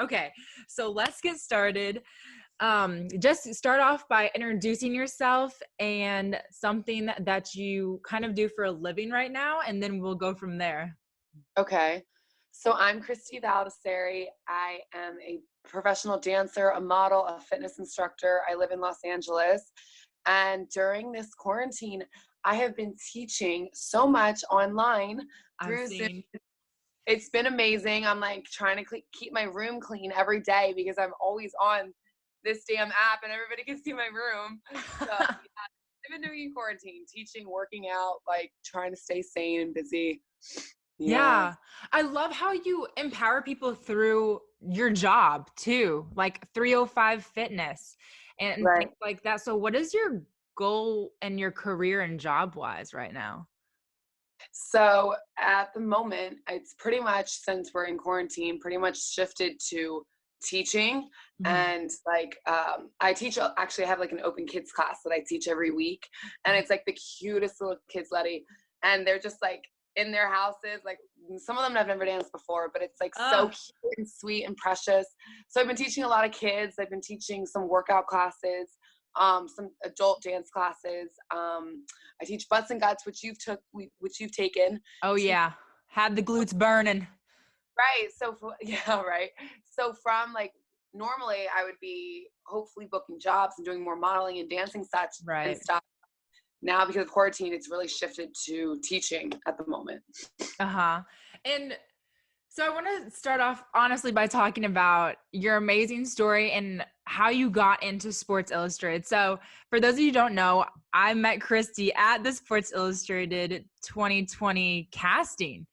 Okay, so let's get started. Just start off by introducing yourself and something that you kind of do for a living right now, and then we'll go from there. Okay. So I'm Christie Valdiserri. I am a professional dancer, a model, a fitness instructor. I live in Los Angeles. And during this quarantine, I have been teaching so much online I've through Zoom. seen. It's been amazing. I'm like trying to keep my room clean every day because I'm always on this damn app and everybody can see my room. So yeah, I've been doing in quarantine, teaching, working out, like trying to stay sane and busy. Yeah. Yeah, I love how you empower people through your job too, like 305 Fitness and Right. things like that. So, what is your goal and your career and job wise right now? So at the moment, it's pretty much since we're in quarantine, pretty much shifted to teaching. Mhm. And like, I teach, actually, I have like an open kids class that I teach every week. And it's like the cutest little kids, Letty. And they're just like in their houses, like some of them have never danced before, but it's like so Oh, cute and sweet and precious. So I've been teaching a lot of kids. I've been teaching some workout classes, some adult dance classes. I teach butts and guts, which you've taken. oh Teach, yeah, had the glutes burning. right. So yeah, right. So from like normally I would be hopefully booking jobs and doing more modeling and dancing such and Right. stuff. Now because of quarantine, it's really shifted to teaching at the moment. Uh-huh. And so I want to start off honestly by talking about your amazing story and how you got into Sports Illustrated. So for those of you who don't know, I met Christy at the Sports Illustrated 2020 casting.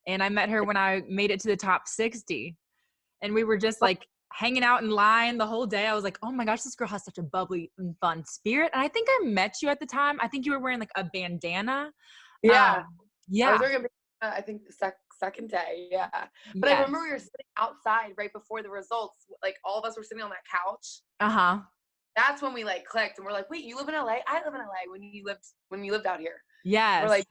And I met her when I made it to the top 60. And we were just like hanging out in line the whole day. I was like, oh my gosh, this girl has such a bubbly and fun spirit. And I think I met you at the time. I think you were wearing like a bandana. Yeah, I was Yeah. working. I think the second day. Yeah, but I remember Yes. we were sitting outside right before the results. Like all of us were sitting on that couch. Uh-huh. That's when we like clicked and we're like, wait, you live in LA? I live in LA when you lived out here. We're Yes. like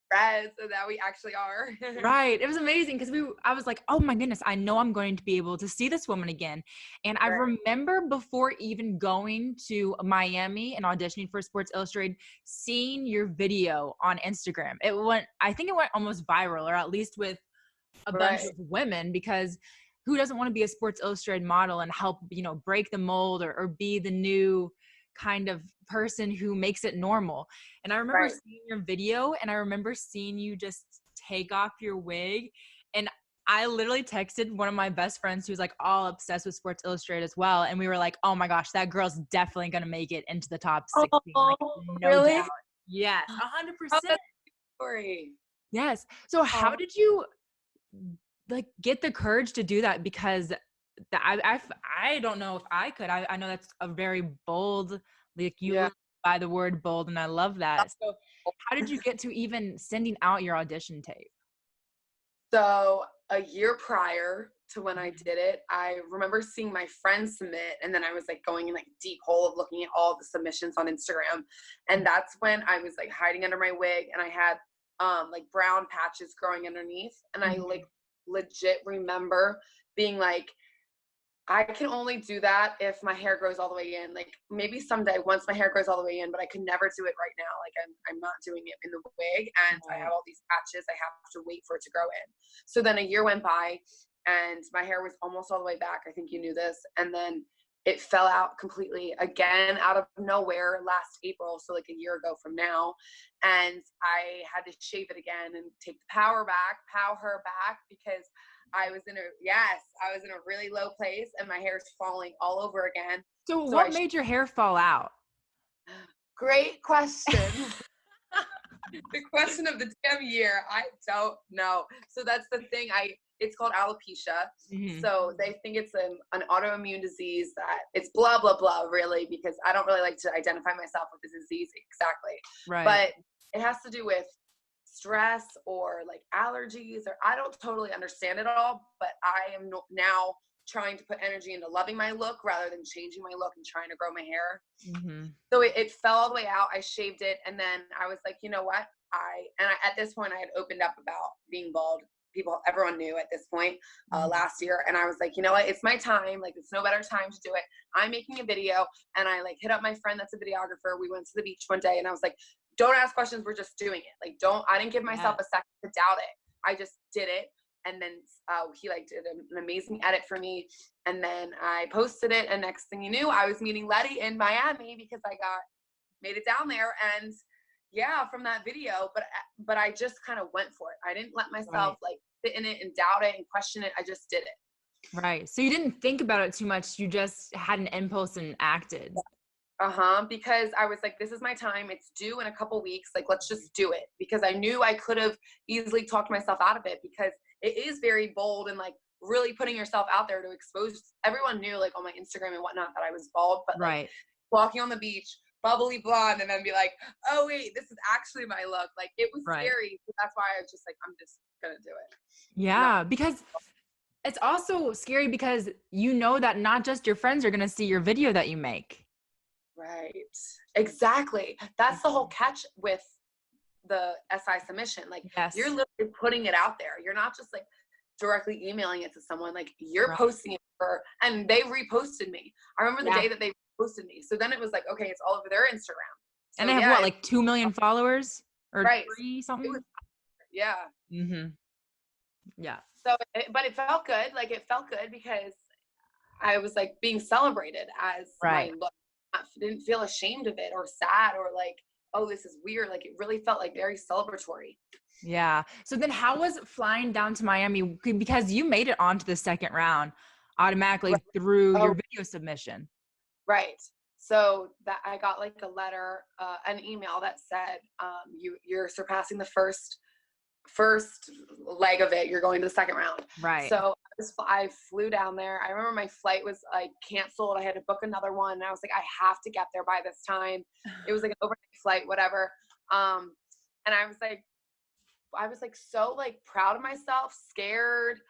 friends, so that we actually are. Right. It was amazing because I was like, oh my goodness, I know I'm going to be able to see this woman again. And I Right. remember before even going to Miami and auditioning for Sports Illustrated, seeing your video on Instagram. I think it went almost viral, or at least with a bunch Right. of women, because who doesn't want to be a Sports Illustrated model and help, break the mold or be the new kind of person who makes it normal. And I remember Right. seeing your video and I remember seeing you just take off your wig. And I literally texted one of my best friends who's like all obsessed with Sports Illustrated as well. And we were like, oh my gosh, that girl's definitely going to make it into the top 60. Like, Oh, no doubt. really? Yes, Oh, 100%. that's a story. Yes. So how Oh, did you like get the courage to do that? Because I don't know if I could. I know that's a very bold, like you yeah. live by the word bold, and I love that. So how did you get to even sending out your audition tape? So a year prior to when I Mhm. did it, I remember seeing my friends submit, and then I was like going in like deep hole of looking at all the submissions on Instagram, and that's when I was like hiding under my wig, and I had like brown patches growing underneath, and I like Mhm. legit remember being like, I can only do that if my hair grows all the way in. Like maybe someday once my hair grows all the way in, but I could never do it right now. Like I'm not doing it in the wig and I have Right. all these patches. I have to wait for it to grow in. So then a year went by and my hair was almost all the way back. I think you knew this. And then it fell out completely again out of nowhere last April. So like a year ago from now. And I had to shave it again and take the power her back because I was in a really low place and my hair is falling all over again. So So I what made your hair fall out? great question. The question of the damn year. I don't know. So that's the thing. It's called alopecia. Mhm. So they think it's an autoimmune disease that it's blah blah blah really because I don't really like to identify myself with the disease exactly. Right. But it has to do with stress or like allergies or I don't totally understand it all, but I am now trying to put energy into loving my look rather than changing my look and trying to grow my hair. Mhm. So it fell all the way out. I shaved it and then I was like, you know what? At this point I had opened up about being bald everyone knew at this point last year. And I was like, you know what? It's my time. Like, it's no better time to do it. I'm making a video. And I like hit up my friend that's a videographer. We went to the beach one day and I was like, don't ask questions. We're just doing it. Like, I didn't give myself a second to doubt it. I just did it. And then he like did an amazing edit for me. And then I posted it. And next thing you knew, I was meeting Letty in Miami because I made it down there. And yeah, from that video, but I just kind of went for it. I didn't let myself like sit in it and doubt it and question it. I just did it. Right. So you didn't think about it too much. You just had an impulse and acted. Because I was like, this is my time. It's due in a couple weeks. Like, let's just do it. Because I knew I could have easily talked myself out of it because it is very bold and like really putting yourself out there to expose. Everyone knew like on my Instagram and whatnot that I was bald, but like walking on the beach, bubbly blonde, and then be like, oh wait, this is actually my look. Like, it was scary. So that's why I was just like, I'm just gonna do it. Yeah, because it's also scary because you know that not just your friends are gonna see your video that you make. Right. Exactly. That's the whole catch with the SI submission. Like, you're literally putting it out there. You're not just like directly emailing it to someone. Like, you're posting it and they reposted me. I remember the day that they posted me. So then it was like, okay, it's all over their Instagram. So, and they have like 2 million followers or 3 something? Yeah. Mm-hmm. Yeah. So, but it felt good. Like, it felt good because I was like being celebrated as my look. I didn't feel ashamed of it or sad or like, oh, this is weird. Like, it really felt like very celebratory. Yeah. So then how was flying down to Miami? Because you made it onto the second round automatically through your video submission. Right. So that I got like a letter, an email that said, you're surpassing the first leg of it. You're going to the second round. Right. So I flew down there. I remember my flight was like canceled. I had to book another one. And I was like, I have to get there by this time. It was like an overnight flight, whatever. And I was like so like proud of myself, scared,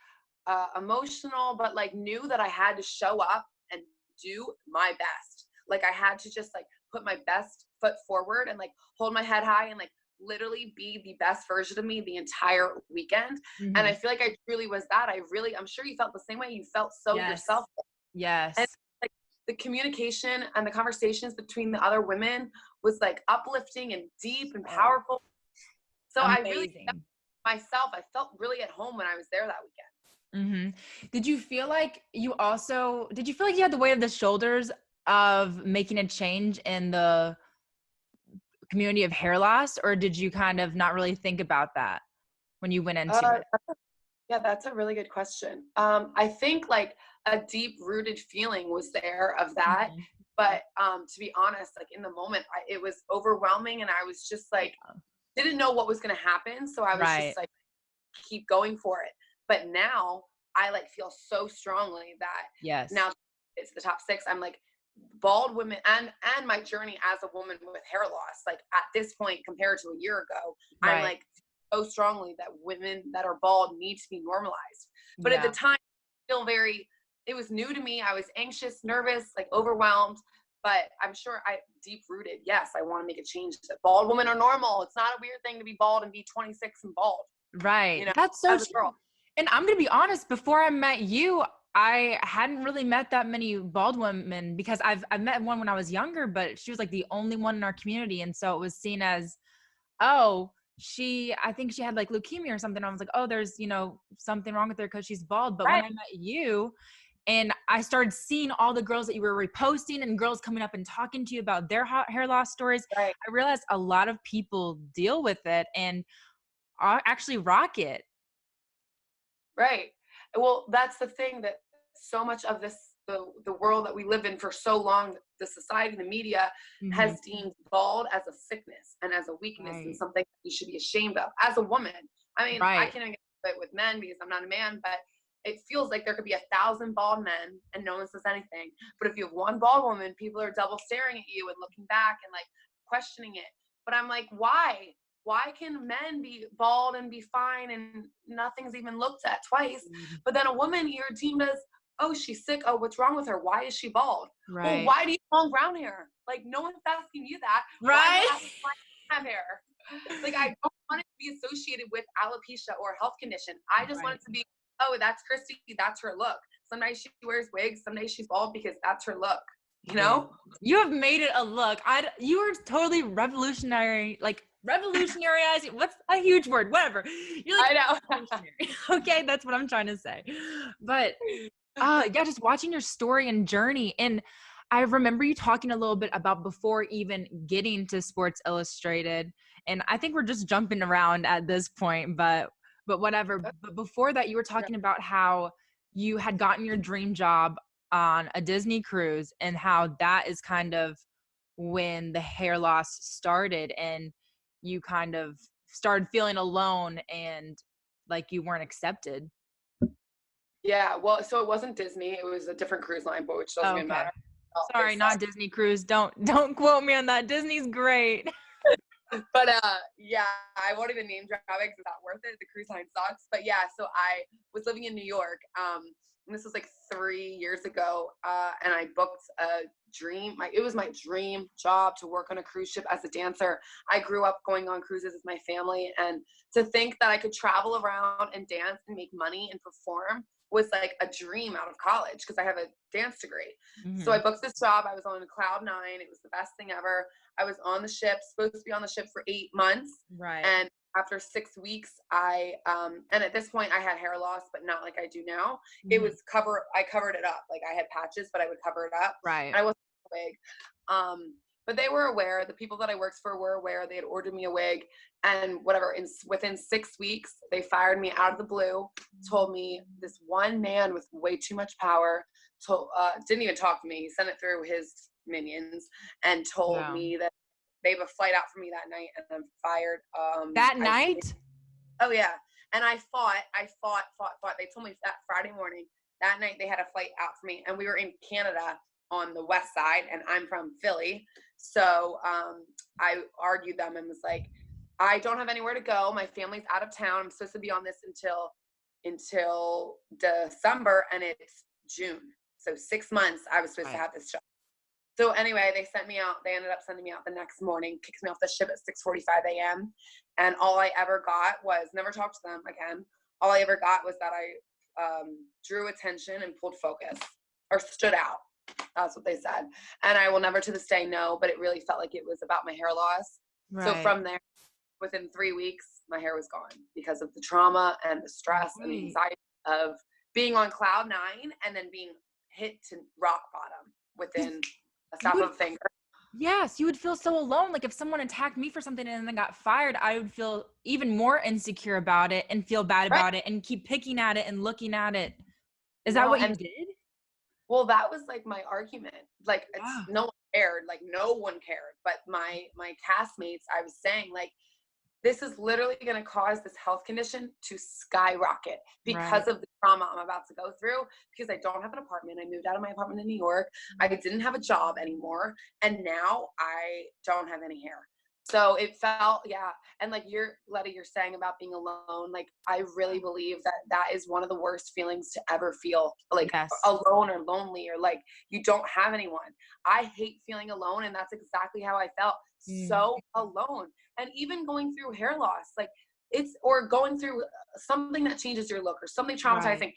emotional, but like knew that I had to show up and do my best. Like, I had to just like put my best foot forward and like hold my head high and like literally be the best version of me the entire weekend. Mm-hmm. And I feel like I truly was that. I'm sure you felt the same way. You felt so yourself. Yes. And like the communication and the conversations between the other women was like uplifting and deep and powerful. So amazing. I really felt myself. I felt really at home when I was there that weekend. Mm-hmm. Did you feel like you had the weight of the shoulders of making a change in the community of hair loss, or did you kind of not really think about that when you went into it? Yeah, that's a really good question. I think like a deep rooted feeling was there of that. Mm-hmm. But to be honest, like in the moment, it was overwhelming and I was just like, didn't know what was going to happen. So I was just like, keep going for it. But now I like feel so strongly that now it's the top 6. I'm like, bald women and my journey as a woman with hair loss, like at this point compared to a year ago, I'm like so strongly that women that are bald need to be normalized. But at the time, it was new to me. I was anxious, nervous, like overwhelmed, but I'm sure deep rooted, yes, I want to make a change that bald women are normal. It's not a weird thing to be bald and be 26 and bald. Right. You know, that's so true. And I'm going to be honest, before I met you, I hadn't really met that many bald women because I met one when I was younger, but she was like the only one in our community. And so it was seen as, oh, I think she had like leukemia or something. I was like, oh, there's, something wrong with her because she's bald. But when I met you and I started seeing all the girls that you were reposting and girls coming up and talking to you about their hair loss stories, I realized a lot of people deal with it and actually rock it. Right. Well, that's the thing, that so much of the world that we live in for so long, the society, the media has deemed bald as a sickness and as a weakness and something you should be ashamed of as a woman. I mean, I can't get it with men because I'm not a man, but it feels like there could be 1,000 bald men and no one says anything. But if you have one bald woman, people are double staring at you and looking back and like questioning it. But I'm like, why? Why can men be bald and be fine and nothing's even looked at twice? But then a woman, you're deemed as, oh, she's sick. Oh, what's wrong with her? Why is she bald? Right. Well, why do you have long brown hair? Like, no one's asking you that. Right. Why do you have hair? Like, I don't want it to be associated with alopecia or health condition. I just want Right. it to be, oh, that's Christy, that's her look. Some days she wears wigs, some days she's bald because that's her look, you Yeah. know? You have made it a look. You are totally revolutionary, like revolutionarizing. What's a huge word? Whatever. You're like I know. revolutionary. Okay, that's what I'm trying to say. But yeah, just watching your story and journey. And I remember you talking a little bit about before even getting to Sports Illustrated. And I think we're just jumping around at this point, but whatever. But before that, you were talking about how you had gotten your dream job on a Disney cruise and how that is kind of when the hair loss started and you kind of started feeling alone and like you weren't accepted. Yeah, well, so it wasn't Disney, it was a different cruise line, but which doesn't even Okay. matter. Oh, Sorry, not Disney cruise. Don't quote me on that. Disney's great. But yeah, I won't even name drop it because it's not worth it. The cruise line sucks. But yeah, so I was living in New York. And this was like 3 years ago. And I booked a dream. It was my dream job to work on a cruise ship as a dancer. I grew up going on cruises with my family, and to think that I could travel around and dance and make money and perform was like a dream out of college because I have a dance degree. So I booked this job. I was on cloud nine. It was the best thing ever. I was on the ship, supposed to be on the ship for 8 months. Right. And after 6 weeks, and at this point I had hair loss, but not like I do now. It was I covered it up. Like I had patches, but I would cover it up. Right. I wasn't a wig. But they were aware. The people that I worked for were aware. They had ordered me a wig, and whatever. Within 6 weeks, they fired me out of the blue. Told me this one man with way too much power didn't even talk to me. He sent it through his minions and told me that they have a flight out for me that night, and I'm fired. That night? Oh yeah. And I fought. They told me that Friday morning. That night they had a flight out for me, and we were in Canada on the west side, and I'm from Philly. So I argued them and was like, I don't have anywhere to go. My family's out of town. I'm supposed to be on this until December, and it's June. So 6 months I was supposed to have this job. So anyway, they sent me out. They ended up sending me out the next morning, kicked me off the ship at 6:45 a.m. And all I ever got was, never talked to them again. All I ever got was that I drew attention and pulled focus, or stood out. That's what they said. And I will never to this day know, but it really felt like it was about my hair loss. Right. So from there, within 3 weeks, my hair was gone because of the trauma and the stress and the anxiety of being on cloud nine and then being hit to rock bottom within a snap of a finger. Yes, you would feel so alone. Like if someone attacked me for something and then got fired, I would feel even more insecure about it and feel bad about it and keep picking at it and looking at it. Is that what you did? Well, that was like my argument. Like no one cared. Like no one cared. But my castmates, I was saying like, this is literally going to cause this health condition to skyrocket because of the trauma I'm about to go through, because I don't have an apartment. I moved out of my apartment in New York. I didn't have a job anymore. And now I don't have any hair. So it felt, and like Letty, you're saying about being alone, like I really believe that is one of the worst feelings to ever feel, like alone or lonely, or like you don't have anyone. I hate feeling alone, and that's exactly how I felt. So alone. And even going through hair loss, like or going through something that changes your look or something traumatizing,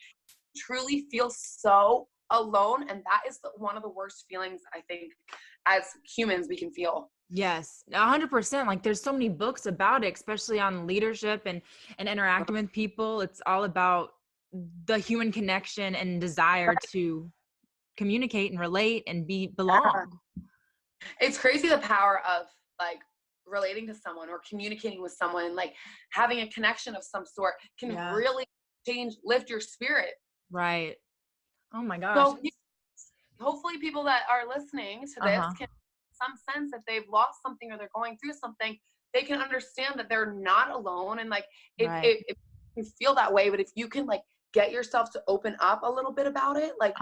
truly feel so alone. And that is one of the worst feelings I think as humans we can feel. Yes, 100%. Like there's so many books about it, especially on leadership and interacting with people. It's all about the human connection and desire to communicate and relate and belong. It's crazy the power of like relating to someone or communicating with someone, like having a connection of some sort can really lift your spirit. Right. Oh my gosh. So hopefully people that are listening to this can some sense that they've lost something or they're going through something, they can understand that they're not alone. And like it can feel that way, but if you can like get yourself to open up a little bit about it, like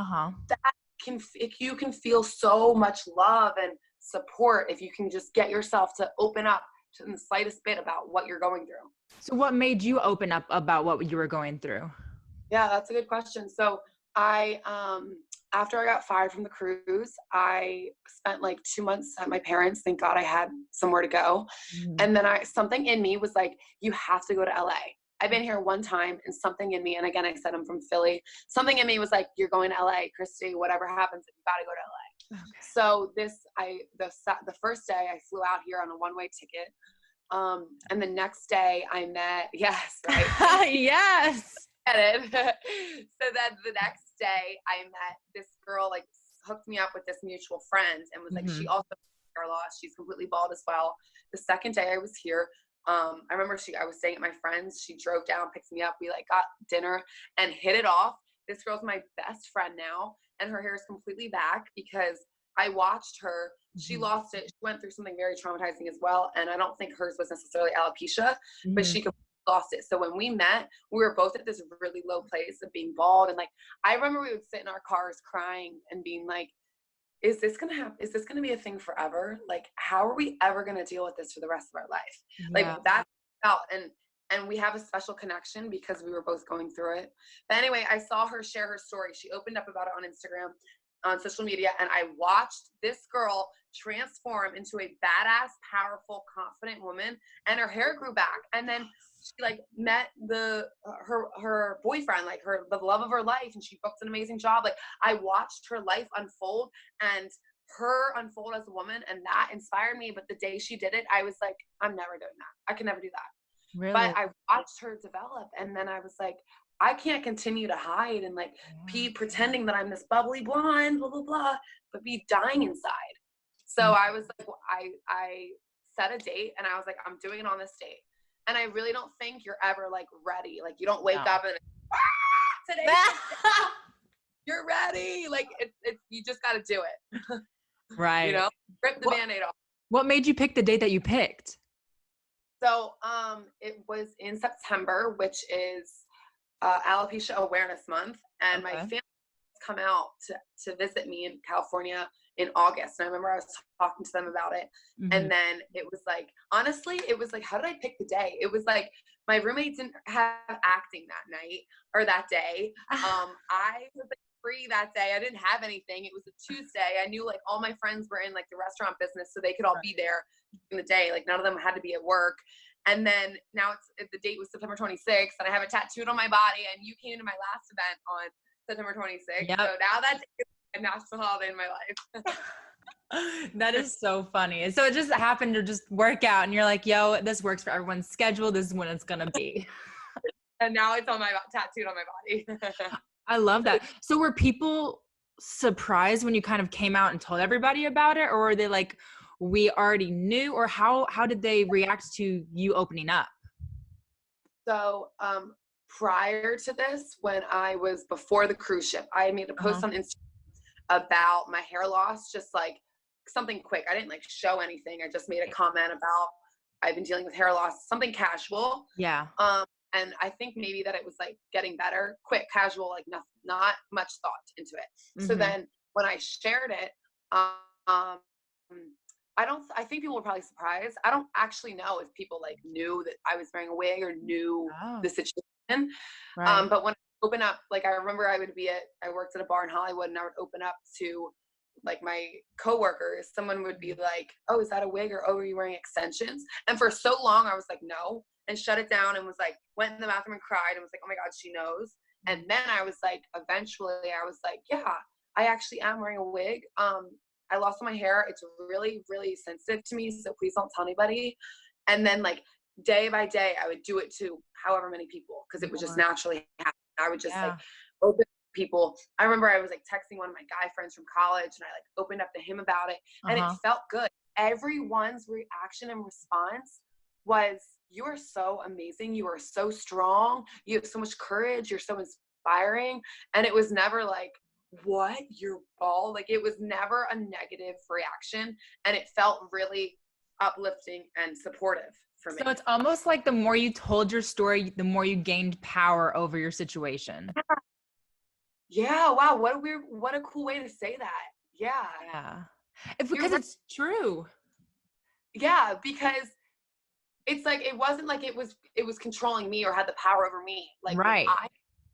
you can feel so much love and support if you can just get yourself to open up to the slightest bit about what you're going through. So what made you open up about what you were going through? Yeah, that's a good question. So I after I got fired from the cruise, I spent like 2 months at my parents'. Thank God I had somewhere to go. Mhm. And then something in me was like, you have to go to LA. I've been here one time, and something in me, and again, I said I'm from Philly. Something in me was like, you're going to LA, Christy, whatever happens, you got to go to LA. Okay. So the first day I flew out here on a one-way ticket. And the next day I met, yes, right. Yes. Get it. So then the next day I met this girl, like hooked me up with this mutual friend, and was like, she also has hair loss. She's completely bald as well. The second day I was here, I remember I was staying at my friend's. She drove down, picked me up. We like got dinner and hit it off. This girl's my best friend now, and her hair is completely back because I watched her. She lost it. She went through something very traumatizing as well, and I don't think hers was necessarily alopecia, but she lost it. So when we met, we were both at this really low place of being bald, and like I remember we would sit in our cars crying and being like, is this gonna happen? Is this gonna be a thing forever? Like, how are we ever gonna deal with this for the rest of our life? Yeah. Like that felt, and we have a special connection because we were both going through it. But anyway, I saw her share her story. She opened up about it on Instagram, on social media, and I watched this girl transform into a badass, powerful, confident woman, and her hair grew back. And then she like met her boyfriend, like the love of her life, and she booked an amazing job. Like I watched her life unfold and her unfold as a woman, and that inspired me. But the day she did it, I was like, I'm never doing that. I can never do that. Really? But I watched her develop, and then I was like, I can't continue to hide and like be pretending that I'm this bubbly blonde, blah, blah, blah, but be dying inside. So I was like, I set a date, and I was like, I'm doing it on this date. And I really don't think you're ever like ready. Like you don't wake up and today you're ready. Like you just got to do it. Right. You know, rip the Band-Aid off. What made you pick the date that you picked? So it was in September, which is Alopecia Awareness Month, and my family come out to visit me in California in August. And I remember I was talking to them about it. And then it was like, honestly, it was like, how did I pick the day? It was like my roommate didn't have acting that night or that day. I was like free that day. I didn't have anything. It was a Tuesday. I knew like all my friends were in like the restaurant business, so they could all be there in the day. Like none of them had to be at work. And then now the date was September 26th, and I have it tattooed on my body, and you came to my last event on September 26th. Yep. So now that's a national holiday in my life. That is so funny. So it just happened to just work out, and you're like, yo, this works for everyone's schedule. This is when it's going to be. And now it's tattooed on my body. I love that. So were people surprised when you kind of came out and told everybody about it, or were they like, we already knew, or how did they react to you opening up? So prior to this, when I was before the cruise ship, I made a post on Instagram about my hair loss, just like something quick. I didn't like show anything. I just made a comment about I've been dealing with hair loss, something casual. Yeah. And I think maybe that it was like getting better, quick, casual, like not much thought into it. So then when I shared it, I think people were probably surprised. I don't actually know if people like knew that I was wearing a wig or knew the situation. Right. But when I open up, like I remember I worked at a bar in Hollywood, and I would open up to like my coworkers. Someone would be like, oh, is that a wig? Or, oh, are you wearing extensions? And for so long I was like, no, and shut it down, and was like, went in the bathroom and cried, and was like, oh my God, she knows. And then I was like, eventually I was like, yeah, I actually am wearing a wig. I lost all my hair. It's really, really sensitive to me, so please don't tell anybody. And then like day by day, I would do it to however many people, because it would just naturally happen. I would just like open people. I remember I was like texting one of my guy friends from college, and I like opened up to him about it, and it felt good. Everyone's reaction and response was, you are so amazing. You are so strong. You have so much courage. You're so inspiring. And it was never like, what, you're bald? Like it was never a negative reaction, and it felt really uplifting and supportive for me. So it's almost like the more you told your story, the more you gained power over your situation. Yeah. Wow. What a cool way to say that. Yeah. Because it's true. Yeah, because it's like, it wasn't like it was controlling me or had the power over me. Like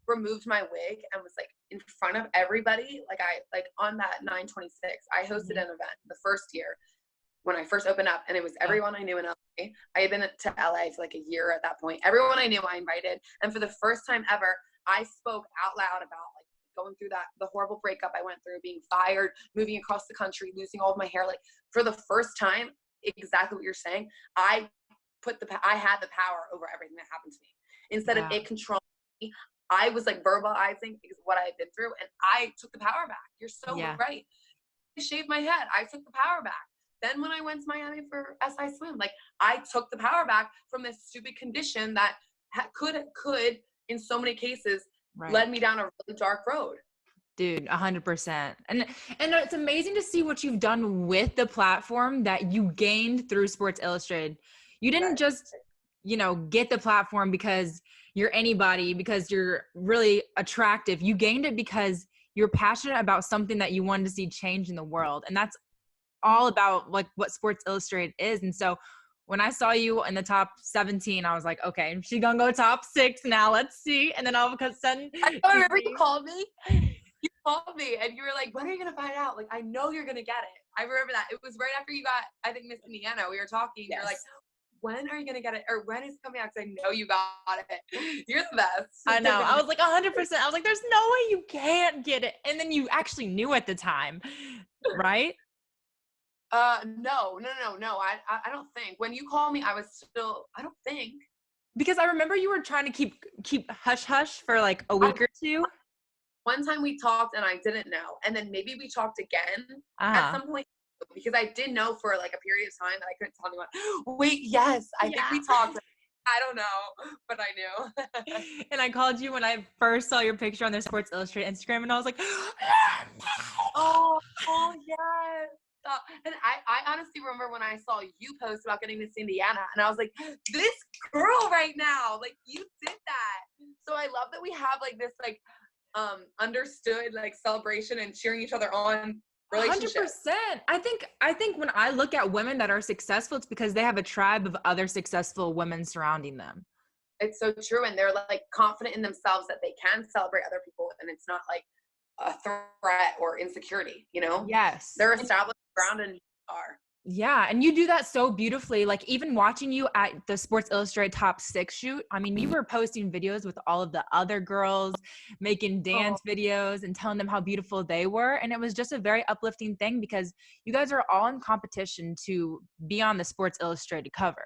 removed my wig and was like in front of everybody. Like on that 9/26, I hosted an event the first year when I first opened up, and it was everyone I knew in LA. I had been to LA for like a year at that point. Everyone I knew I invited. And for the first time ever, I spoke out loud about like going through the horrible breakup I went through, being fired, moving across the country, losing all of my hair. Like for the first time, exactly what you're saying, I had the power over everything that happened to me. Instead of it controlling me, I was like verbalizing what I had been through, and I took the power back. You're so right. I shaved my head. I took the power back. Then when I went to Miami for SI Swim, like I took the power back from this stupid condition that could in so many cases led me down a really dark road. Dude, 100%. And it's amazing to see what you've done with the platform that you gained through Sports Illustrated. You didn't just, get the platform because you're anybody, because you're really attractive. You gained it because you're passionate about something that you wanted to see change in the world. And that's all about like what Sports Illustrated is. And so when I saw you in the top 17, I was like, okay, she's gonna go top 6 now. Let's see. And then all of a sudden, I remember you called me. You called me and you were like, when are you gonna find out? Like, I know you're gonna get it. I remember that. It was right after you got, I think, Miss Indiana. We were talking. You're like, when are you gonna get it? Or when is it coming out? Because I know you got it. You're the best. I know. I was like 100%. I was like, there's no way you can't get it. And then you actually knew at the time, right? No. I don't think. When you called me, I was still, I don't think. Because I remember you were trying to keep hush hush for like a week or two. One time we talked and I didn't know. And then maybe we talked again at some point, because I did know for like a period of time that I couldn't tell anyone. Wait, yes, I think we talked. I don't know, but I knew. And I called you when I first saw your picture on their Sports Illustrated Instagram, and I was like, oh yes. And I honestly remember when I saw you post about getting Miss Indiana, and I was like, this girl right now, like you did that. So I love that we have like this like understood like celebration and cheering each other on relationship. 100%. I think when I look at women that are successful, it's because they have a tribe of other successful women surrounding them. It's so true. And they're like confident in themselves that they can celebrate other people, and it's not like a threat or insecurity, Yes. They're established, grounded, and are. Yeah, and you do that so beautifully. Like even watching you at the Sports Illustrated top 6 shoot, I mean, you were posting videos with all of the other girls, making dance videos and telling them how beautiful they were. And it was just a very uplifting thing because you guys are all in competition to be on the Sports Illustrated cover.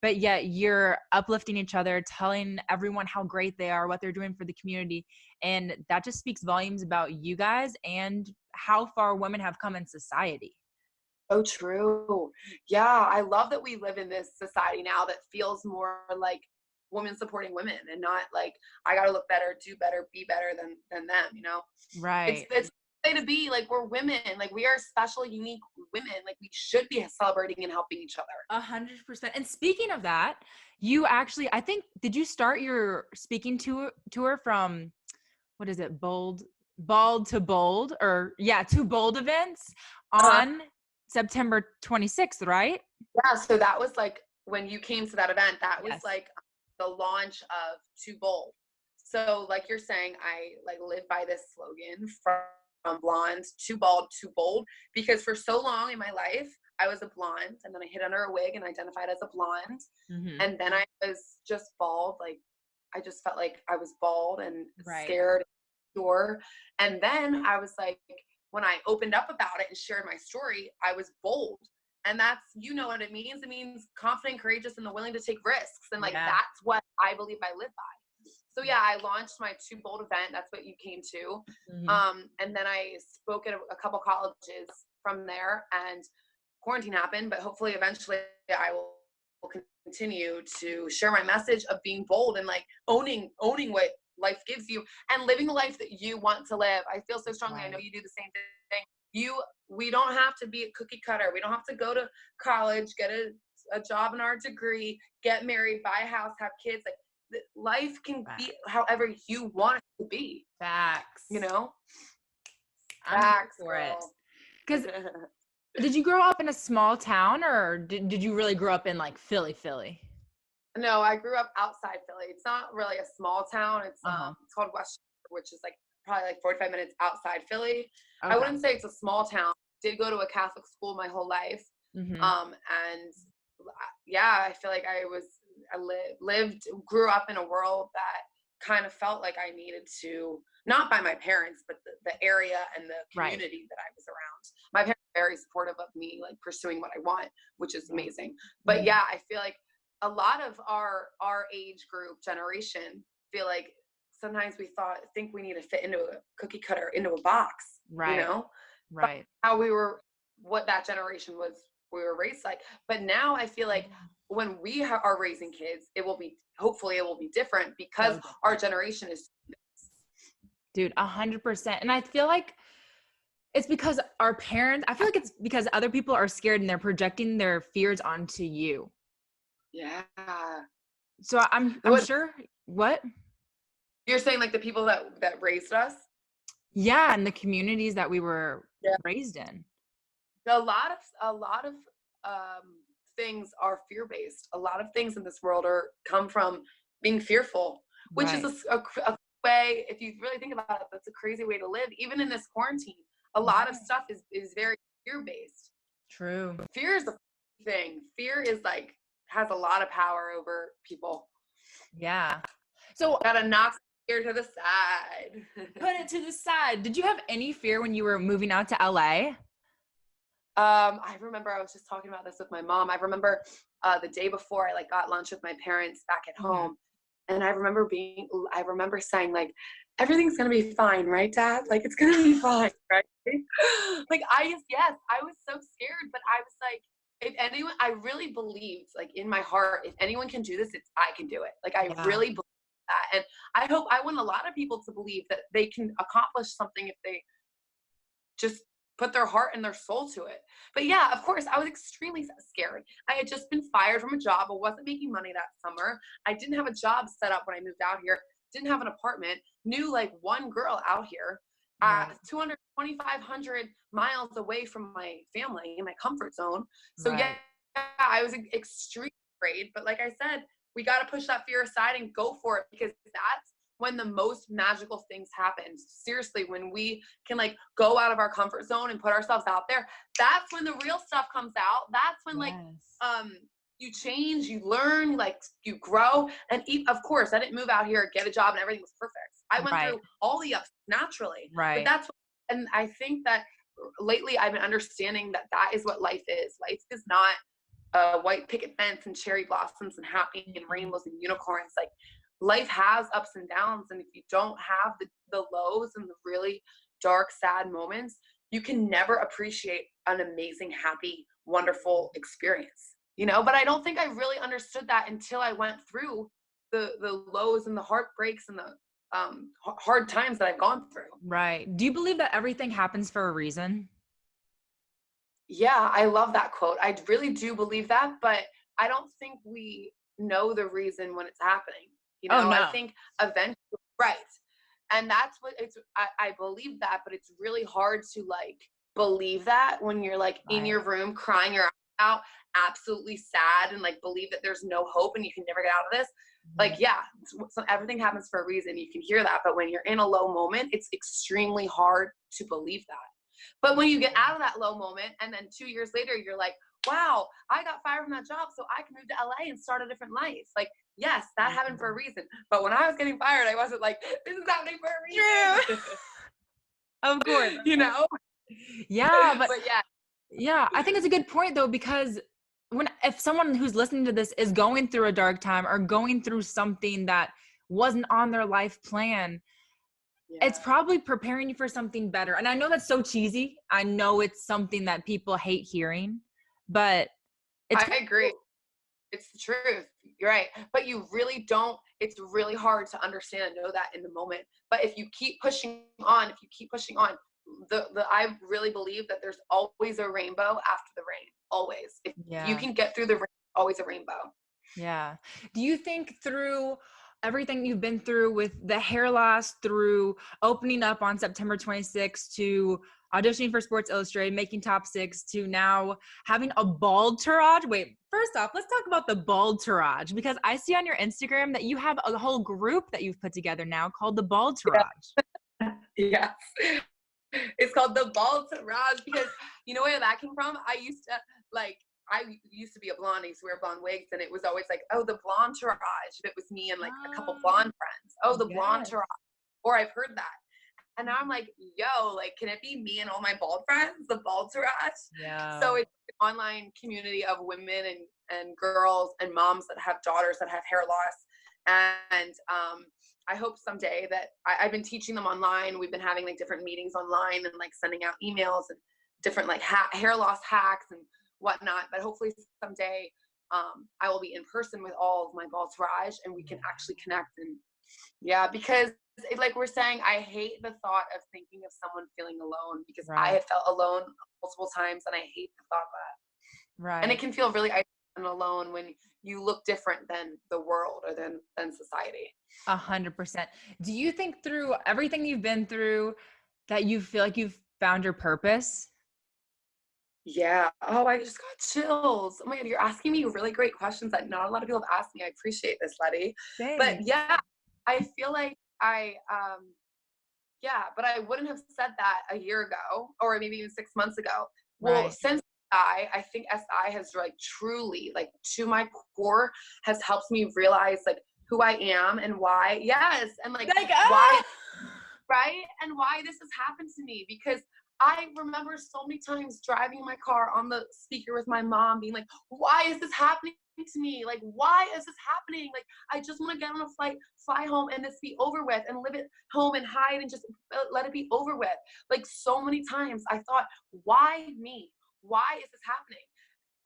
But yet you're uplifting each other, telling everyone how great they are, what they're doing for the community. And that just speaks volumes about you guys and how far women have come in society. Oh, true. Yeah, I love that we live in this society now that feels more like women supporting women and not like I gotta look better, do better, be better than them. Right. It's a way to be like we're women, like we are special, unique women. Like we should be celebrating and helping each other. 100%. And speaking of that, you actually, I think, did you start your speaking tour from, what is it, bald to bold, or to bold events on September 26th, right? Yeah, so that was like when you came to that event, that was like the launch of Too Bold. So like you're saying, I like live by this slogan from blonde to bald to bold, because for so long in my life, I was a blonde, and then I hid under a wig and identified as a blonde. Mm-hmm. And then I was just bald. Like I just felt like I was bald and scared and insecure. And then I was like, when I opened up about it and shared my story, I was bold. And that's, what it means. It means confident, courageous, and willing to take risks. And that's what I believe I live by. So I launched my Too Bold event. That's what you came to. Mm-hmm. And then I spoke at a couple colleges from there, and quarantine happened, but hopefully eventually I will continue to share my message of being bold and like owning what life gives you and living the life that you want to live. I feel so strongly. I know you do the same thing. We don't have to be a cookie cutter. We don't have to go to college, get a job in our degree, get married, buy a house, have kids. Like life can be however you want it to be. Facts. Facts for it. Because did you grow up in a small town, or did you really grow up in like Philly? No, I grew up outside Philly. It's not really a small town. Uh-huh. It's called West, which is like probably like 45 minutes outside Philly. I Okay. wouldn't say it's a small town. Did go to a Catholic school my whole life. Mm-hmm. And yeah, I feel like I lived, grew up in a world that kind of felt like I needed to, not by my parents, but the area and the Right. community that I was around. My parents are very supportive of me, like pursuing what I want, which is Yeah. amazing. But Mm-hmm. yeah, I feel like a lot of our age group generation feel like sometimes think we need to fit into a cookie cutter, into a box, you Right. know, Right. how what that generation was, we were raised like. But now I feel like Yeah. when we are raising kids, hopefully it will be different because So our different. generation is. Dude, 100%. And I feel like it's because our parents, I feel like it's because other people are scared and they're projecting their fears onto you. Yeah. So I'm What sure what? you're saying, like the people that raised us. Yeah, and the communities that we were Yeah. raised in. A lot of things are fear based. A lot of things in this world come from being fearful, which is Right. a way, if you really think about it, that's a crazy way to live. Even in this quarantine, a lot of Right. stuff is very fear based. True. Fear is the thing. Fear is like has a lot of power over people. Yeah. So Gotta knock fear to the side. put it to the side. Did you have any fear when you were moving out to LA? I remember I was just talking about this with my mom. I remember the day before I like got lunch with my parents back at Mhm. home, and I remember saying like, everything's gonna be fine, right, Dad? Like it's gonna be fine, right? Like yes, I was so scared, but I was like, if anyone, I really believed like in my heart, if anyone can do this, I can do it. Like I Yeah. really believe that, and I want a lot of people to believe that they can accomplish something if they just put their heart and their soul to it. But yeah, of course, I was extremely scared. I had just been fired from a job. I wasn't making money that summer. I didn't have a job set up when I moved out here. Didn't have an apartment. Knew like one girl out here, Right. 200, 2,500 miles away from my family in my comfort zone. So yeah, Right. I was extremely afraid. But like I said, we got to push that fear aside and go for it, because that's when the most magical things happen. Seriously, when we can like go out of our comfort zone and put ourselves out there, that's when the real stuff comes out. That's when like Yes. you change, you learn, like you grow. And of course, I didn't move out here, get a job, and everything was perfect. I went Right. through all the ups naturally. But Right. and I think that lately I've been understanding that that is what life is. Life is not a white picket fence and cherry blossoms and happy and Mhm. rainbows and unicorns. Like life has ups and downs, and if you don't have the lows and the really dark, sad moments, you can never appreciate an amazing, happy, wonderful experience. But I don't think I really understood that until I went through the lows and the heartbreaks and the hard times that I've gone through. Right. Do you believe that everything happens for a reason? Yeah, I love that quote. I really do believe that, but I don't think we know the reason when it's happening. Oh I no. think eventually, right. And that's what I believe that, but it's really hard to like believe that when you're like in Right. your room crying your eyes out, absolutely sad, and like believe that there's no hope and you can never get out of this. Mhm. Like, yeah, so everything happens for a reason. You can hear that, but when you're in a low moment, it's extremely hard to believe that. But when you get out of that low moment and then 2 years later, you're like, wow, I got fired from that job, so I can move to LA and start a different life. Like, yes, that happened for a reason. But when I was getting fired, I wasn't like, this is happening for a True. reason. Of course. you know? Yeah, but But yeah, yeah, I think it's a good point though, because if someone who's listening to this is going through a dark time or going through something that wasn't on their life plan, it's yeah, probably preparing you for something better. And I know that's so cheesy. I know it's something that people hate hearing, but it's I agree. It's the truth. You're right. But you really don't, it's really hard to understand and know that in the moment. But if you keep pushing on, I really believe that there's always a rainbow after the rain. Always. If you yeah. can get through the rain, always a rainbow. Yeah. Do you think through everything you've been through with the hair loss, through opening up on September 26th, to auditioning for Sports Illustrated, making top 6, to now having a bald tourage. Wait, first off, let's talk about the bald tourage, because I see on your Instagram that you have a whole group that you've put together now called the Bald Tourage. Yes. It's called the Valdiserri because you know where that came from? I used to be a blonde. I used to wear blonde wigs, and it was always like, oh, the blonde tourage. If it was me and like a couple blonde friends. Oh, the blonde Yes. tourage. Or I've heard that. And now I'm like, yo, like, can it be me and all my bald friends, the bald tourage? Yeah. So it's an online community of women and girls and moms that have daughters that have hair loss. And I hope someday that I've been teaching them online. We've been having like different meetings online and like sending out emails and different like hair loss hacks and whatnot. But hopefully someday I will be in person with all of my bald tourage and we can actually connect. And yeah, because like we're saying, I hate the thought of thinking of someone feeling alone because I have felt alone multiple times and I hate the thought of that. Right. And it can feel really isolated and alone when you look different than the world or than society. 100%. Do you think through everything you've been through that you feel like you've found your purpose? Yeah. Oh, I just got chills. Oh my God, you're asking me really great questions that not a lot of people have asked me. I appreciate this, Letty. But Thanks. yeah, I feel like yeah, but I wouldn't have said that a year ago or maybe even 6 months ago. Well, Right. since I think SI has like truly, like to my core, has helped me realize like who I am and why. Yes. And like why, right? And why this has happened to me because I remember so many times driving in my car on the speaker with my mom being like, why is this happening to me? Like, why is this happening? Like, I just want to get on a flight, fly home and this be over with and live at home and hide and just let it be over with. Like so many times I thought, why me? Why is this happening?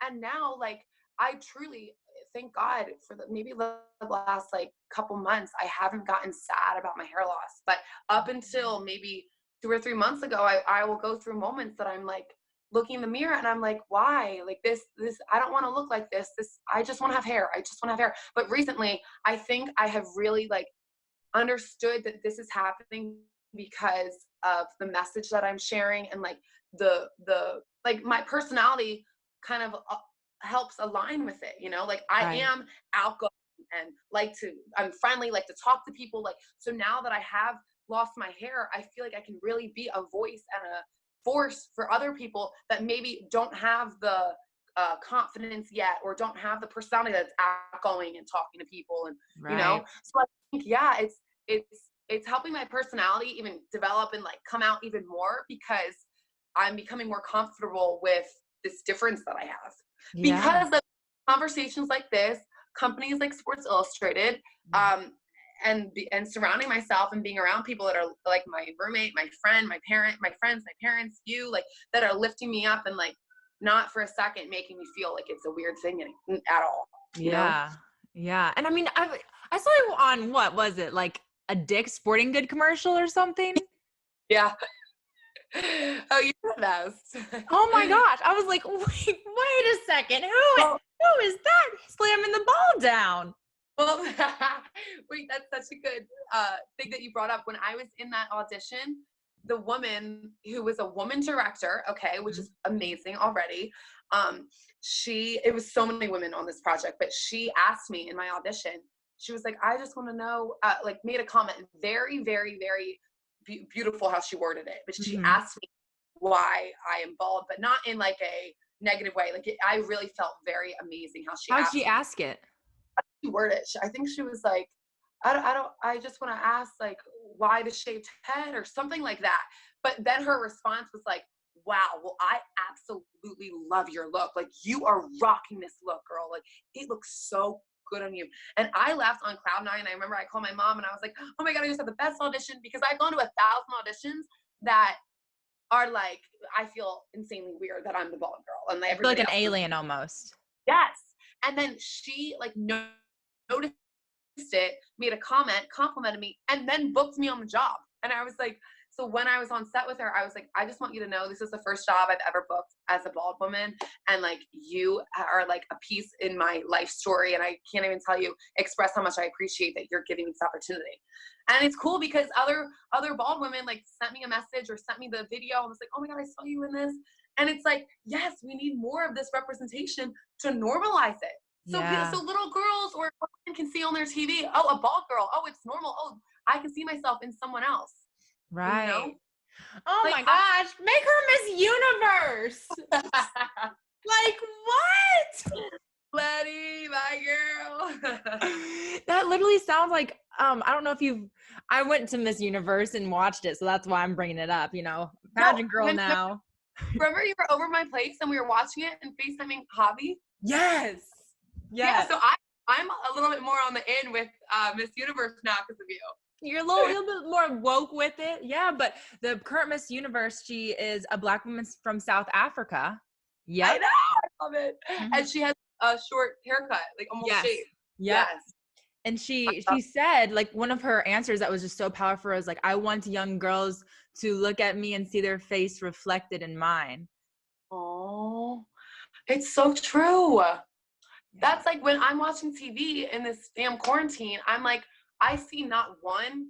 And now like, I truly thank God for maybe the last like couple months, I haven't gotten sad about my hair loss, but up until maybe 2 or 3 months ago, I will go through moments that I'm like looking in the mirror and I'm like, why? Like this, I don't want to look like this. I just want to have hair. I just want to have hair. But recently, I think I have really like understood that this is happening because of the message that I'm sharing and like the like my personality kind of helps align with it, you know, like I am outgoing and I'm friendly, like to talk to people, like so now that I have lost my hair, I feel like I can really be a voice and a force for other people that maybe don't have the confidence yet or don't have the personality that's outgoing and talking to people and you know. So I think yeah, it's helping my personality even develop and like come out even more because I'm becoming more comfortable with this difference that I have because of conversations like this, companies like Sports Illustrated, and surrounding myself and being around people that are like my roommate, my friend, my friends, my parents, you, like that are lifting me up and like not for a second making me feel like it's a weird thing at all. You know? Yeah. And I mean, I saw you on, what was it, like a Dick's Sporting Good commercial or something? Yeah. Oh, you're the best. Oh my gosh. I was like, wait a second. Who is that slamming the ball down? Well, wait, that's such a good thing that you brought up. When I was in that audition, the woman who was a woman director, okay, which is amazing already. It was so many women on this project, but she asked me in my audition, she was like, I just want to know, like made a comment, very, very, very beautiful how she worded it. But she asked me why I am bald, but not in like a negative way. Like I really felt very amazing how she How'd asked she ask it? word it. I think she was like, I just want to ask like why the shaved head or something like that. But then her response was like, wow, well, I absolutely love your look. Like you are rocking this look, girl. Like it looks so good on you. And I left on cloud nine. I remember I called my mom and I was like, oh my God, I just had the best audition because I've gone to 1,000 auditions that are like, I feel insanely weird that I'm the bald girl. And I feel like an alien almost. Yes. And then she like noticed it, made a comment, complimented me, and then booked me on the job. And I was like, So when I was on set with her, I was like, I just want you to know this is the first job I've ever booked as a bald woman. And like, you are like a piece in my life story. And I can't even express how much I appreciate that you're giving me this opportunity. And it's cool because other bald women like sent me a message or sent me the video and was like, oh my God, I saw you in this. And it's like, yes, we need more of this representation to normalize it. So, Yeah. so little girls or women can see on their TV, oh, a bald girl. Oh, it's normal. Oh, I can see myself in someone else. Right. You know? Oh Like, my gosh. Make her Miss Universe. Like what? Letty, my girl. That literally sounds like, I don't know if I went to Miss Universe and watched it. So that's why I'm bringing it up, pageant girl now. Remember you were over my place and we were watching it and FaceTiming Javi? Yes. Yeah, so I'm a little bit more on the in with Miss Universe now because of you. You're a little bit more woke with it. Yeah, but the current Miss Universe, she is a Black woman from South Africa. Yeah. I know. I love it. Mm-hmm. And she has a short haircut, like almost shaved. Yep. Yes. And she said, like, one of her answers that was just so powerful was like, I want young girls to look at me and see their face reflected in mine. Oh, it's so true. Yeah. That's like when I'm watching TV in this damn quarantine, I'm like, I see not one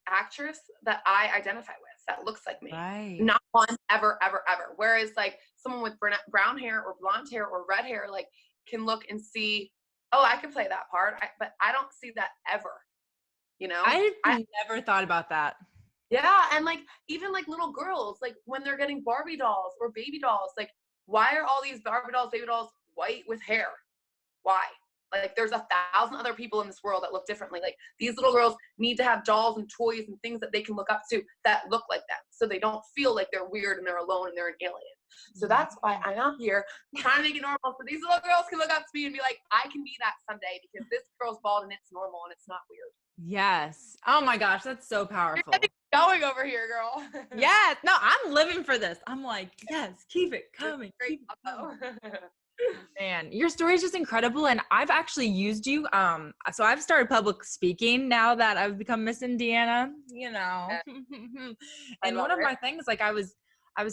actress that I identify with that looks like me. Right. Not one, ever, ever, ever. Whereas like someone with brown hair or blonde hair or red hair, like can look and see, oh, I could play that part. But I don't see that ever, I never thought about that. Yeah. And like, even like little girls, like when they're getting Barbie dolls or baby dolls, like why are all these Barbie dolls, baby dolls white with hair? Why? Like there's 1,000 other people in this world that look differently. Like these little girls need to have dolls and toys and things that they can look up to that look like them. So they don't feel like they're weird and they're alone and they're an alien. So that's why I'm out here trying to make it normal. So these little girls can look up to me and be like, I can be that someday because this girl's bald and it's normal and it's not weird. Yes. Oh my gosh. That's so powerful. You're going over here, girl. Yes. No, I'm living for this. I'm like, yes, keep it coming. Great. Man, your story is just incredible. And I've actually used you. So I've started public speaking now that I've become Miss Indiana, Yeah. And one of my things, like I was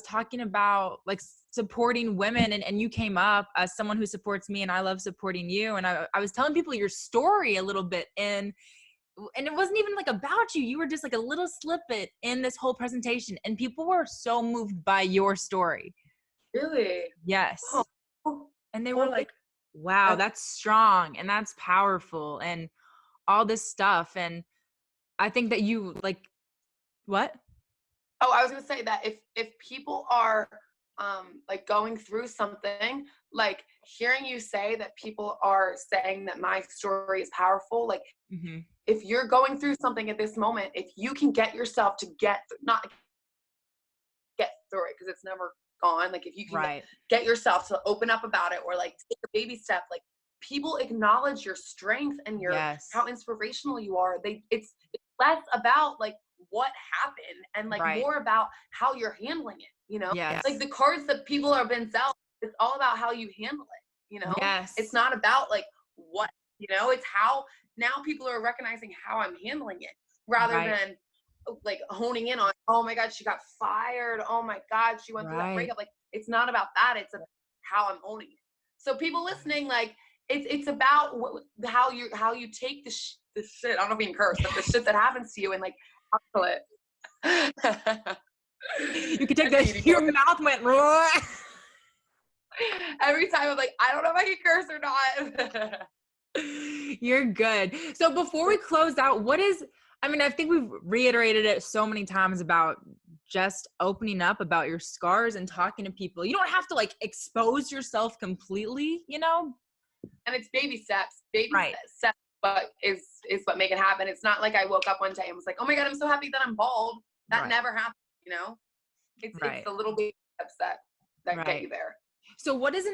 talking about like supporting women and you came up as someone who supports me and I love supporting you. And I was telling people your story a little bit and it wasn't even like about you. You were just like a little snippet in this whole presentation and people were so moved by your story. Really? Yes. Oh. And they were like, wow, that's strong and that's powerful and all this stuff. And I think that you like, what? Oh, I was going to say that if people are like going through something, like hearing you say that people are saying that my story is powerful, like if you're going through something at this moment, if you can get yourself to not get through it because it's never gone, like if you can get yourself to open up about it or like take a baby step, like people acknowledge your strength and your how inspirational you are. It's less about like what happened and like more about how you're handling it, like the cards that people have been selling, it's all about how you handle it, it's not about like what it's how now people are recognizing how I'm handling it rather than like honing in on, oh my God, she got fired, oh my God, she went through that breakup. Like it's not about that, it's about how I'm owning it. So people listening, like it's about how you take the shit, I don't know if we can curse, but the shit that happens to you and like handle it. You could take that, your mouth went raw. Every time I'm like, I don't know if I can curse or not. You're good. So before we close out, I think we've reiterated it so many times about just opening up about your scars and talking to people. You don't have to like expose yourself completely, And it's baby steps. Steps but is what make it happen. It's not like I woke up one day and was like, oh my God, I'm so happy that I'm bald. That never happened, It's the little baby steps that get you there. So what is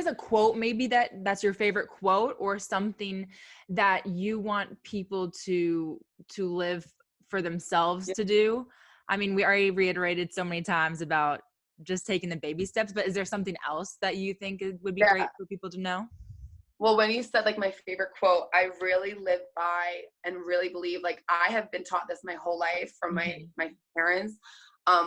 a quote maybe that's your favorite quote or something that you want people to live for themselves to do? I mean, we already reiterated so many times about just taking the baby steps, but is there something else that you think would be great for people to know? Well, when you said like my favorite quote, I really live by and really believe, like I have been taught this my whole life from my parents.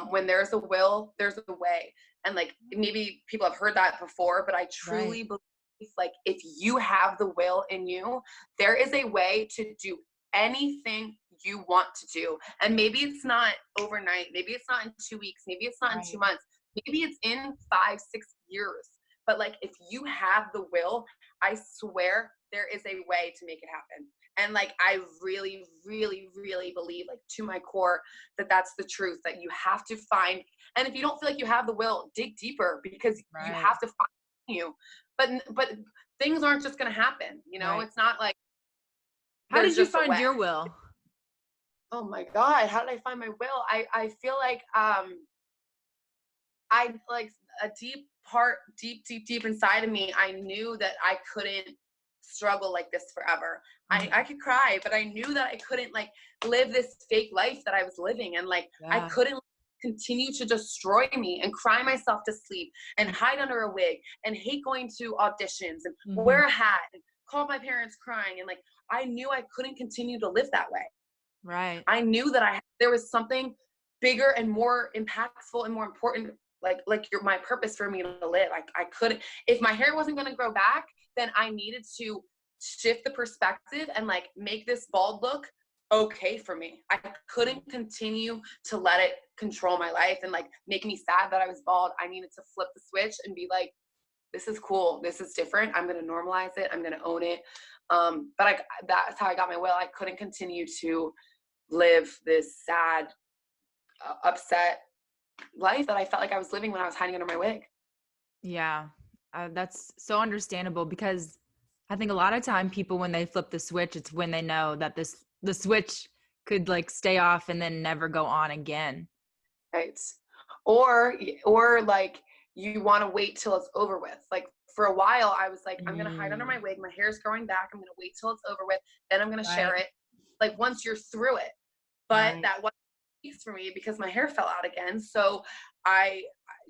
When there's a will, there's a way. And like maybe people have heard that before, but I Right. truly believe like if you have the will in you, there is a way to do anything you want to do. And maybe it's not overnight, maybe it's not in 2 weeks, maybe it's not in Right. 2 months, maybe it's in 5, 6 years. But like if you have the will, I swear there is a way to make it happen. And like I really, really, really believe, like to my core, that that's the truth, that you have to find. And if you don't feel like you have the will, dig deeper, because you Right. have to find you. But things aren't just going to happen. Right. It's not like How there's did you just a find way. your will? Oh my God, how did I find my will? I feel like I like a deep part, deep inside of me, I knew that I couldn't struggle like this forever. I could cry, but I knew that I couldn't like live this fake life that I was living. And like, I Yeah. couldn't continue to destroy me and cry myself to sleep and hide under a wig and hate going to auditions and wear a hat and call my parents crying. And like, I knew I couldn't continue to live that way. Right. I knew that there was something bigger and more impactful and more important, like my purpose for me to live. I couldn't, if my hair wasn't going to grow back, then I needed to shift the perspective and like make this bald look okay for me. I couldn't continue to let it control my life and like make me sad that I was bald. I needed to flip the switch and be like, this is cool, this is different, I'm going to normalize it, I'm going to own it. But that's how I got my will. I couldn't continue to live this sad, upset life that I felt like I was living when I was hiding under my wig. Yeah. That's so understandable, because I think a lot of time people, when they flip the switch, it's when they know that the switch could like stay off and then never go on again. Right. Or like you want to wait till it's over with. Like for a while I was like, I'm going to hide under my wig. My hair's growing back. I'm going to wait till it's over with. Then I'm going to share Right. it. Like once you're through it. But Right. that wasn't the case for me because my hair fell out again. So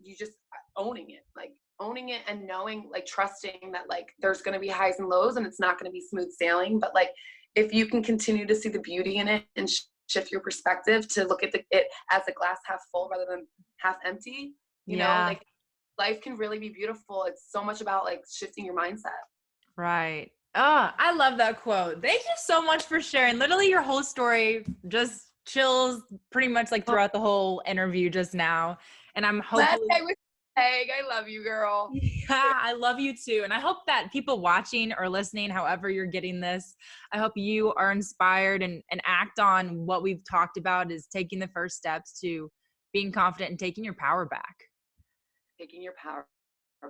you just owning it, like owning it and knowing, like trusting that like there's going to be highs and lows and it's not going to be smooth sailing. But like, if you can continue to see the beauty in it and shift your perspective to look at it as a glass half full rather than half empty, Yeah. like life can really be beautiful. It's so much about like shifting your mindset. Right. Oh, I love that quote. Thank you so much for sharing. Literally your whole story just chills pretty much like throughout the whole interview just now. And I'm Last hopefully I was Peg, I love you, girl. Yeah, I love you too. And I hope that people watching or listening, however you're getting this, I hope you are inspired and act on what we've talked about, is taking the first steps to being confident and taking your power back. Taking your power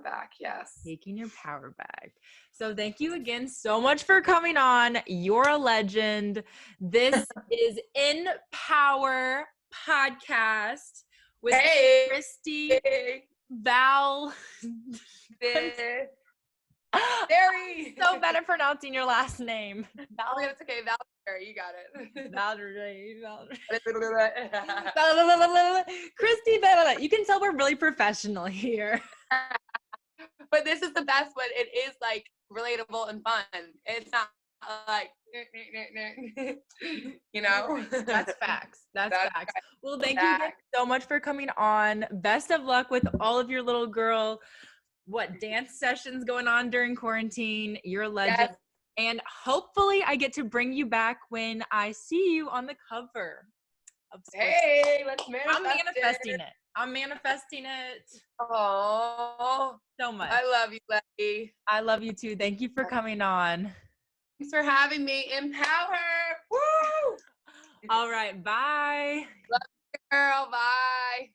back. Yes. Taking your power back. So thank you again so much for coming on. You're a legend. This is InPowher podcast with Christie Val. Very. So bad at pronouncing your last name. It's okay, Valdiserri, you got it. Valdiserri. Valdiserri. Christie, you can tell we're really professional here. But this is the best one. It is like relatable and fun. It's not like That's facts. That's facts. Well, thank facts. you again so much for coming on. Best of luck with all of your little girl dance sessions going on during quarantine. You're a legend. Yes. And hopefully I get to bring you back when I see you on the cover of Sports. Hey, let's manifest I'm manifesting it. I'm manifesting it. Oh, so much. I love you, Letty. I love you too. Thank you for coming on. Thanks for having me. InPowher. Woo! All right. Bye. Love you, girl. Bye.